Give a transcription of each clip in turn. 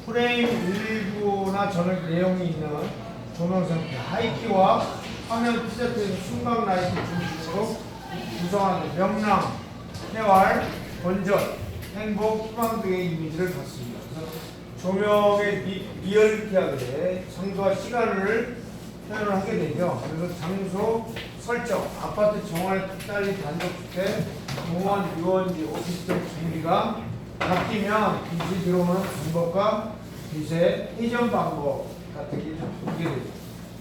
프레임 일부나 저녁 내용이 있는 조명 상태, 하이키와 화면 피사체에서 순각 라이트 중심으로 구성하는 명랑, 생활, 건전, 행복, 희망 등의 이미지를 갖습니다. 그래서 조명의 리얼리티하게 장소와 시간을 표현을 하게 되죠. 그래서 장소 설정, 아파트 정원에 딸린 단독주택, 공원, 유원지, 오피스텔 준비가 바뀌면 빛이 들어오는 방법과 빛의 회전 방법 같은 게 바뀌게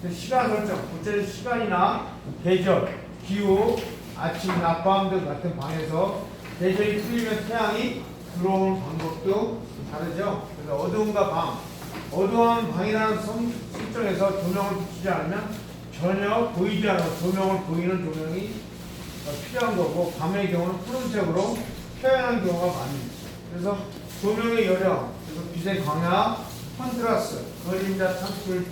되죠. 시간 설정, 구체적 시간이나 계절, 기후, 아침, 낮, 밤 등 같은 방에서 계절이 틀리면 태양이 들어오는 방법도 다르죠. 그래서 어두움과 밤, 어두운 방이라는 설정에서 조명을 비추지 않으면 전혀 보이지 않는 조명을 보이는 조명이 필요한 거고, 밤의 경우는 푸른색으로 표현하는 경우가 많습니다. 그래서 조명의 요령, 그리고 빛의 광야, 컨트라스트, 그림자, 창풀,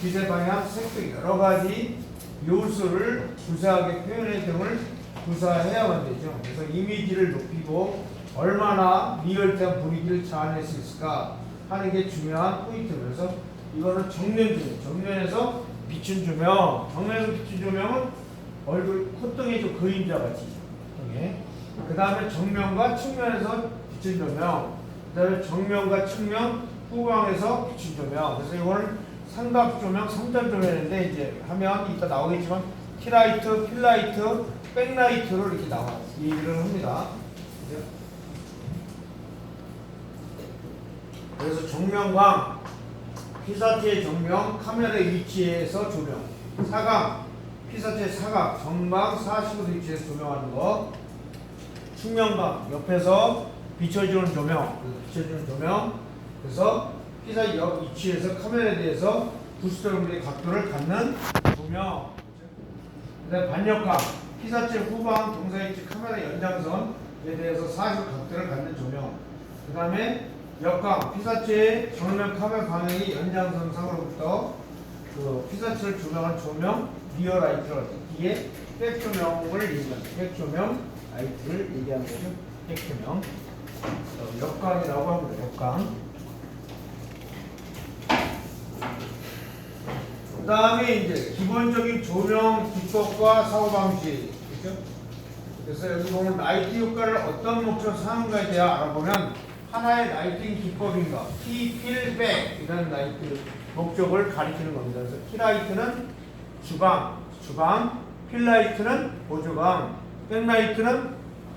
빛의 방향, 색 등 여러 가지 요소를 구사하게 표현의 등을 구사해야만 되죠. 그래서 이미지를 높이고 얼마나 리얼티한 분위기를 자아낼 수 있을까 하는 게 중요한 포인트면서, 이거는 정면 조명, 정면에서 비춘 조명, 정면에서 비춘 조명은 얼굴, 콧등에 좀 그림자 같이. 그 다음에 정면과 측면에서 비춘 조명, 그 다음에 정면과 측면, 후방에서 비춘 조명. 그래서 이거는 삼각 조명, 삼단 조명인데 이제 하면 이따 나오겠지만 키라이트, 필라이트, 백라이트로 이렇게 나와 얘기를 합니다. 그래서 정면광, 피사체의 정면, 카메라의 위치에서 조명, 사각, 피사체 사각, 정방 45도 위치에서 조명하는 거, 측면광, 옆에서 비춰주는 조명, 비춰주는 조명, 그래서 피사 옆 위치에서 카메라에 대해서 90도 각도를 갖는 조명. 그다음에 반역광, 피사체 후방 동사위치 카메라 연장선에 대해서 40도 각도를 갖는 조명. 그 다음에 역광, 피사체의 정면 카메라 방향이 연장선상으로부터 그 피사체를 조명한 조명, 리어라이트를 뒤에 백조명을 얘기합니다. 백조명 라이트를 얘기하는 거죠. 백조명. 역광이라고 합니다. 역광. 그 다음에 이제 기본적인 조명 기법과 사고방식. 그렇죠? 그래서 여기 보면 라이트 효과를 어떤 목적으로 사용하는가에 대해 알아보면 하나의 라이팅 기법인가, 키, 필, 백 이런 라이트 목적을 가리키는 겁니다. 그래서 키라이트는 주광, 필라이트는 보조광, 백라이트는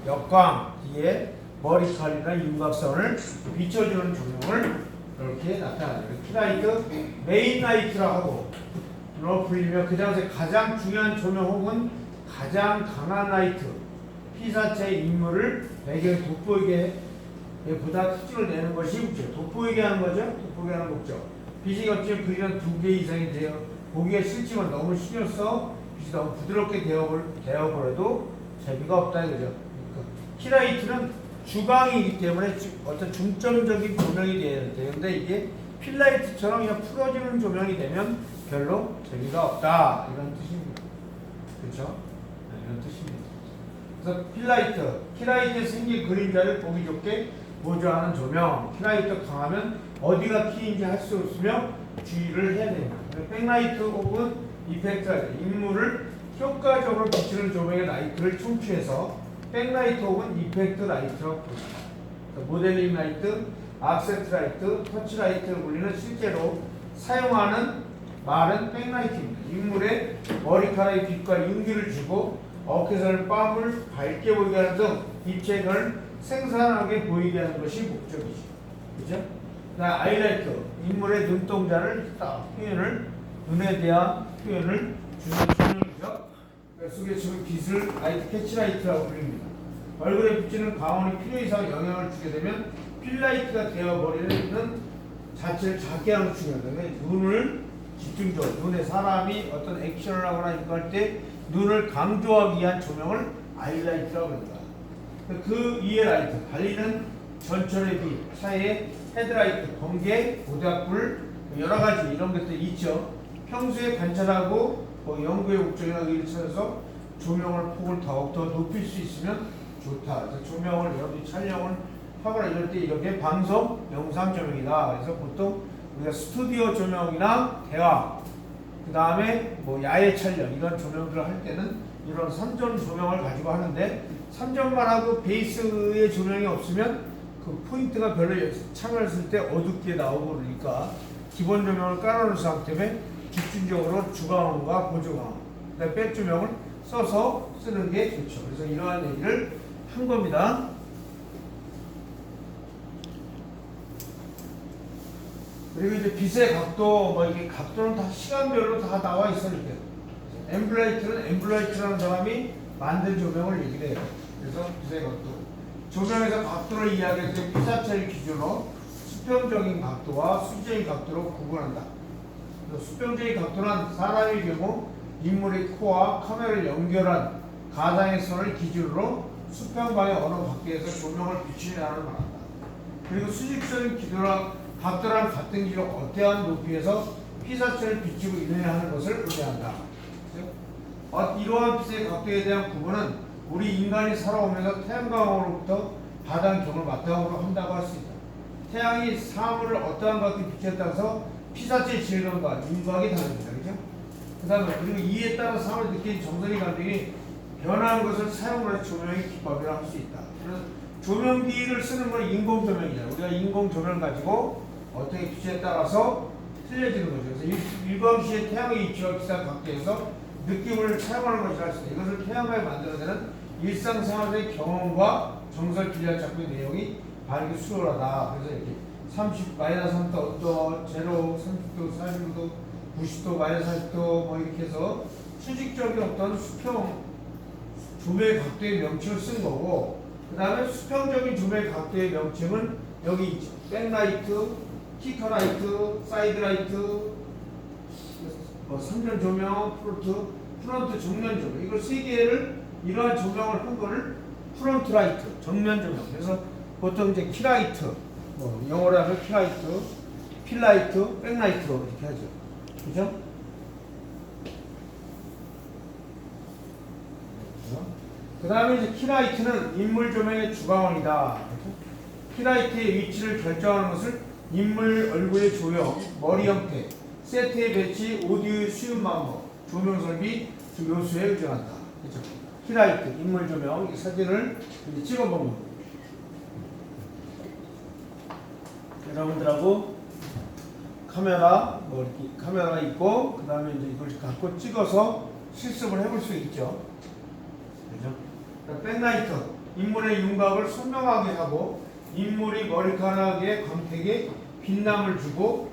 역광, 뒤에 머리칼이나 윤곽선을 비춰주는 조명을 이렇게 나타나요. 키라이트, 메인 라이트라고 하고, 로 불리며 그 장소에 가장 중요한 조명 혹은 가장 강한 라이트, 피사체의 인물을 배경 돋보이게 보다 특징을 내는 것이 목적. 돋보이게 하는 거죠. 돋보이게 하는 목적. 빛이 겹치면 그리는 2개 이상이 돼요. 보기가 싫지만 너무 신경 써 빛이 너무 부드럽게 되어버려도 재미가 없다 이거죠. 키라이트는 주광이기 때문에 어떤 중점적인 조명이 돼야 되는데, 이게 필라이트처럼 그냥 풀어지는 조명이 되면 별로 재미가 없다 이런 뜻입니다. 그렇죠? 이런 뜻입니다. 그래서 필라이트, 키라이트에 생긴 그림자를 보기 좋게 보조하는 조명. 키라이트 강하면 어디가 키인지 할 수 없으며 주의를 해야 됩니다. 백라이트 혹은 이펙트 라이트, 인물을 효과적으로 비추는 조명의 라이트를 청취해서 백라이트 혹은 이펙트 라이트라고 부릅니다. 모델링 라이트, 악센트 라이트, 터치 라이트를 불리는 실제로 사용하는 말은 백라이트입니다. 인물의 머리카락의 빛과 윤기를 주고 어깨선을 뺨을 밝게 보이게 하는 등 입체를 생산하게 보이게 하는 것이 목적이죠. 그죠? 아이라이트, 인물의 눈동자를 딱 표현을, 눈에 대한 표현을 주는 조명이죠. 속에 주는 빛을 라이트 캐치라이트라고 불립니다. 얼굴에 비치는 광원이 필요 이상 영향을 주게 되면 필라이트가 되어버리는 자체를 작게 하는 것 중요합니다. 눈을 집중적으로, 눈에 사람이 어떤 액션을 하거나 이거 할 때 눈을 강조하기 위한 조명을 아이라이트라고 합니다. 그 위에 라이트, 달리는 전철의 빛, 차의 헤드라이트, 번개, 모닥불, 여러 가지 이런 것들이 있죠. 평소에 관찰하고 연구의 목적이나 의의를 찾아서 조명을 폭을 더욱더 높일 수 있으면 좋다. 그래서 조명을 여러분이 촬영을 하거나 이럴 때 이렇게 방송 영상 조명이다. 그래서 보통 우리가 스튜디오 조명이나 대화, 그 다음에 뭐 야외 촬영 이런 조명들을 할 때는 이런 3점 조명을 가지고 하는데 3점만 하고 베이스의 조명이 없으면 그 포인트가 별로 참여했을 때 어둡게 나오고 그러니까 기본 조명을 깔아놓은 상태 때문에 집중적으로 주광원과 보조광원, 그다음에 백 조명을 써서 쓰는 게 좋죠. 그래서 이러한 얘기를 한 겁니다. 그리고 이제 빛의 각도, 뭐 이게 각도는 다 시간별로 다 나와 있어 이렇게. 앰블라이트는 앰블라이트라는 사람이 만든 조명을 얘기를 해요. 그래서 빛의 각도. 조명에서 각도를 이야기할 때 피사체를 기준으로 수평적인 각도와 수직적인 각도로 구분한다. 수평적인 각도는 사람의 경우 인물의 코와 카메라를 연결한 가상의 선을 기준으로 수평방의 어느 각도에서 조명을 비추냐를 말한다. 그리고 수직적인 각도랑 같은 길로 어떠한 높이에서 피사체를 비추고 있느냐 하는 것을 의미한다. 이러한 빛의 각도에 대한 구분은 우리 인간이 살아오면서 태양광으로부터 받은 경을 바탕으로 한다고 할 수 있다. 태양이 사물을 어떠한 각도에 비추었다서 피사체의 질감과 윤곽이 다릅니다. 그죠? 그 다음에 그리고 이에 따라 사물을 느낀 정서의 감정이 변하는 것을 사용을 해서 조명의 기법이라 할 수 있다. 그래서 조명기를 쓰는 건 인공 조명이잖아요. 우리가 인공 조명을 가지고 어떻게 빛에 따라서 틀려지는 거죠. 그래서 일광시의 태양의 위치와 비슷한 각도에서 느낌을 사용하는 것이라 할 수 있다. 이것을 태양광에 만들어내는 일상생활의 경험과 정설 기자 작품의 내용이 바르게 수월하다. 그래서 이렇게 30, 마이너스 3도, 어떠, 제로, 30도, 40도, 90도, 마이너스 40도, 뭐 이렇게 해서 수직적인 어떤 수평, 조명의 각도의 명칭을 쓴 거고, 그 다음에 수평적인 조명의 각도의 명칭은 여기 있죠. 백라이트, 키커라이트, 사이드라이트, 3전 조명, 프론트 정면 조명. 이걸 세 개를 이러한 조명을 한 거를 프론트 라이트, 정면 조명. 그래서 보통 이제 키라이트, 뭐 영어로 하면 키라이트, 필라이트, 백라이트 이렇게 하죠. 그죠? 그 다음에 이제 키라이트는 인물 조명의 주광원이다. 키라이트의 위치를 결정하는 것을 인물 얼굴의 조형, 머리 형태, 세트의 배치, 오디오의 수üm 방법, 조명 설비 등 요소에 의존한다. 그렇죠? 키라이트, 인물 조명, 이 사진을 찍어보는 겁니다. 여러분들하고 카메라, 뭐 이렇게 카메라가 있고, 그 다음에 이제 이걸 갖고 찍어서 실습을 해볼 수 있죠. 그죠? 백라이트, 인물의 윤곽을 선명하게 하고, 인물이 머리카락의 광택에 빛남을 주고,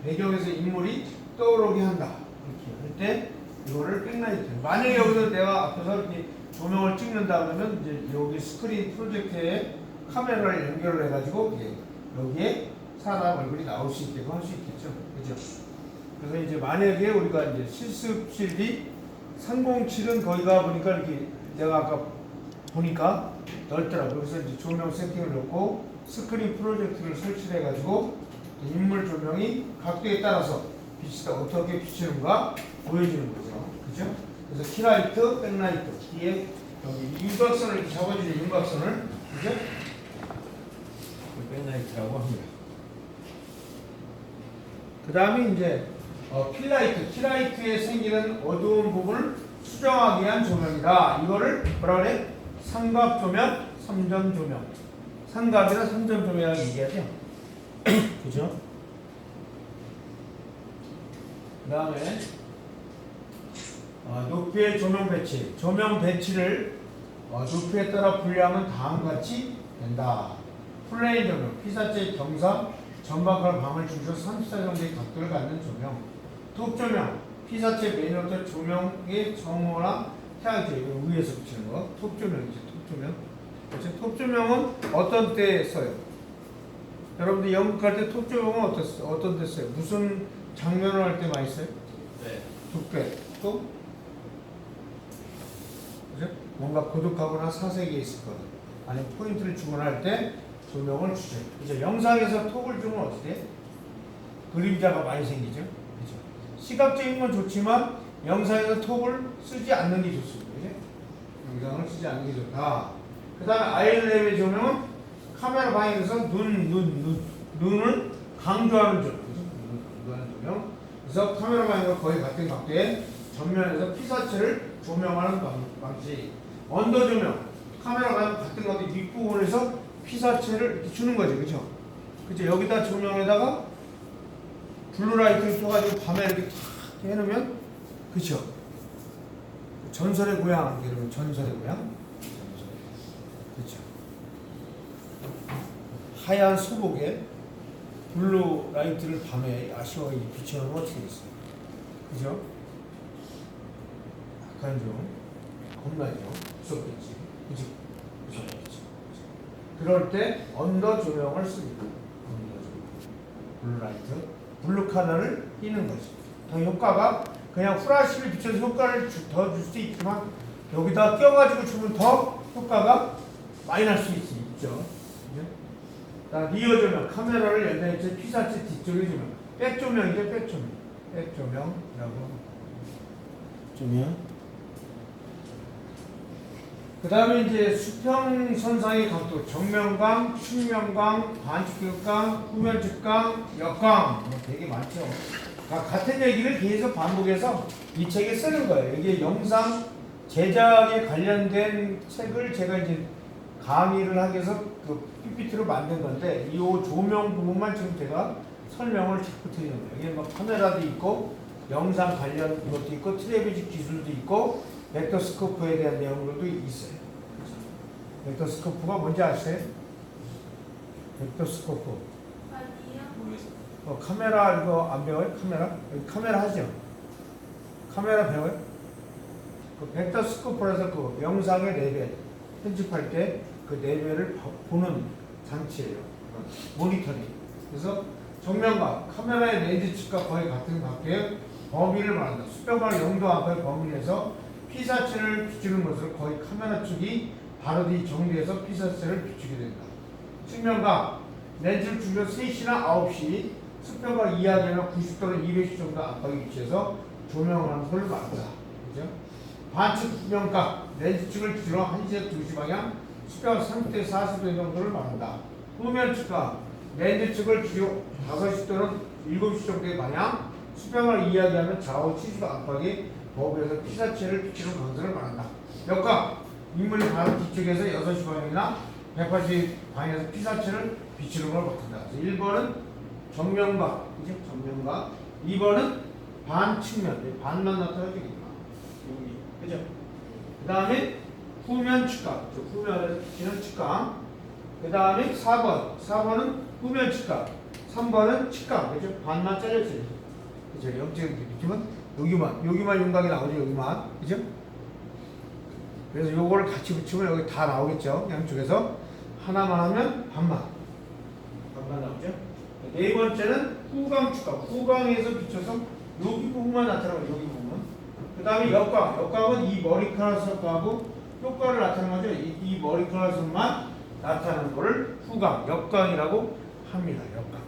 배경에서 인물이 떠오르게 한다. 이렇게 할 때, 이거를 백라이트. 만약에 여기서 내가 앞에서 이렇게 조명을 찍는다 그러면, 이제 여기 스크린 프로젝터에 카메라를 연결을 해가지고, 여기에 사람 얼굴이 나올 수 있게끔 할 수 있겠죠. 그죠? 그래서 이제 만약에 우리가 이제 실습실이 307은 거기가 보니까 이렇게 내가 아까 보니까 넓더라고요. 그래서 이제 조명 세팅을 놓고 스크린 프로젝트를 설치를 해가지고 인물 조명이 각도에 따라서 빛이 어떻게 비치는가 보여주는 거죠. 그죠? 그래서 키라이트, 백라이트 뒤에 여기 윤곽선을 이렇게 잡아주는 윤곽선을 그죠? 백라이트라고 합니다. 그 다음에 이제 필라이트, 키라이트에 생기는 어두운 부분을 수정하기 위한 조명이다. 이거를 뭐라 그래? 삼각 조명, 3점 조명. 삼각이나 3점 조명이라고 얘기하죠. 그죠? 그 다음에 높이의 조명 배치. 조명 배치를 높이에 따라 분류하면 다음과 같이 된다. 플레인 조명, 피사체 경사, 전방과 방을 중심으로 34 정도의 각도를 갖는 조명. 톱 조명, 피사체 메인로터 조명의 정호나 태양체 위에서 비치는 거. 톱 조명이죠. 톱 조명. 그렇죠? 톱 조명은 어떤 때 써요? 여러분들 연극할 때 톱 조명은 어떤 때 써요? 무슨 장면을 할 때 많이 써요? 네. 둑배. 또? 그죠? 뭔가 고독하거나 사색에 있을 거다. 아니면 포인트를 주거나 할 때 조명을 주죠. 그죠? 영상에서 톱을 주면 어떻게 돼? 그림자가 많이 생기죠. 그죠? 시각적인 건 좋지만 영상에서 톱을 쓰지 않는 게 좋습니다. 그죠? 영상을 쓰지 않는 게 좋다. 그 다음에 아이언랩의 조명은 카메라 방향에서 눈을 강조하는 조명. 강조하는 조명. 그래서 카메라 방향과 거의 같은 각도에 전면에서 피사체를 조명하는 방식. 언더 조명. 카메라 방향 같은 각도 윗부분에서 피사체를 이렇게 주는 거죠. 그죠? 그죠? 여기다 조명에다가 블루라이트를 켜가지고 밤에 이렇게 탁 해놓으면, 그죠? 전설의 고향, 여러분, 전설의 고향. 그죠? 하얀 소복에 블루라이트를 밤에 아쉬워하게 비춰놓으면 어떻게 되겠어요? 그죠? 약간 좀 겁나죠? 무섭겠지. 그죠? 무섭겠지. 그럴 때 언더 조명을 씁니다. 언더 조명. 블루라이트. 블루 카더를 끼는 거지. 더 효과가 그냥 후라시를 비춰서 효과를 더 줄 수 있지만 여기다 껴가지고 주면 더 효과가 많이 날 수 있죠. 리어 조명, 카메라를 연장해서 피사체 뒤쪽에 조명. 백 조명이죠, 백 조명. 백 조명이라고. 조명. 그 다음에 이제 수평선상의 각도, 정면광, 측면광, 반측광, 후면측광, 역광, 뭐 되게 많죠. 같은 얘기를 계속 반복해서 이 책에 쓰는 거예요. 이게 영상 제작에 관련된 책을 제가 이제 강의를 하기 위해서 그 PPT로 만든 건데 이 조명 부분만 지금 제가 설명을 자꾸 드리는 거예요. 이게 뭐 카메라도 있고 영상 관련 것도 있고 트레비지 기술도 있고 벡터스코프에 대한 내용들도 있어요. 벡터스코프가 뭔지 아세요? 벡터스코프. 아니요. 카메라 이거 안 배워요? 카메라? 여기 카메라 하죠? 카메라 배워요? 그 벡터스코프라서 그 영상의 레벨 편집할 때 그 레벨을 보는 장치예요. 모니터링. 그래서 정면과 카메라의 렌즈 측과 거의 같은 각도의 범위를 말한다. 수평과 0도 안팎의 범위에서 피사체를 비추는 것으로 거의 카메라 측이 바로 뒤 정리해서 피사체를 비추게 된다. 측면과 렌즈를 주면 3시나 9시 수평과 이하되면 90도로 200시 정도 안팎의 위치에서 조명하는 걸 말한다. 그죠? 반측 면각 렌즈 측을 기준으로 1시에서 2시 방향 수평 30대 40도 정도를 말한다. 후면 측과 렌즈 측을 기준 5시 또는 7시 정도의 방향 수평을 이야기하면 좌우 70도 안팎의 거울에서 피사체를 비추는 건설을 말한다. 역각 인물이 바로 뒤쪽에서 6시 방향이나 180 방향에서 피사체를 비추는 걸 맡는다. 1번은 정면각, 이제 정면각. 2번은 반측면, 반만 나타나주겠구나. 여기, 그죠? 그 다음에 후면 측각, 후면에서 비치는 측각. 그 다음에 4번은 후면 측각. 3번은 측각, 그죠? 반만 잘렸어요. 그죠? 0.1 비추면 여기만 윤곽이 나오죠, 여기만. 그죠? 그래서 요거를 같이 붙이면 여기 다 나오겠죠. 양쪽에서. 하나만 하면 반만 나오죠. 네 번째는 후광 축각. 후광에서 비춰서 여기 부분만 나타나고 여기 부분. 그 다음에 역광은 이 머리카락하고 효과를 나타내는 거죠. 이 머리카락만 나타나는 거를 후광, 역광이라고 합니다. 역광.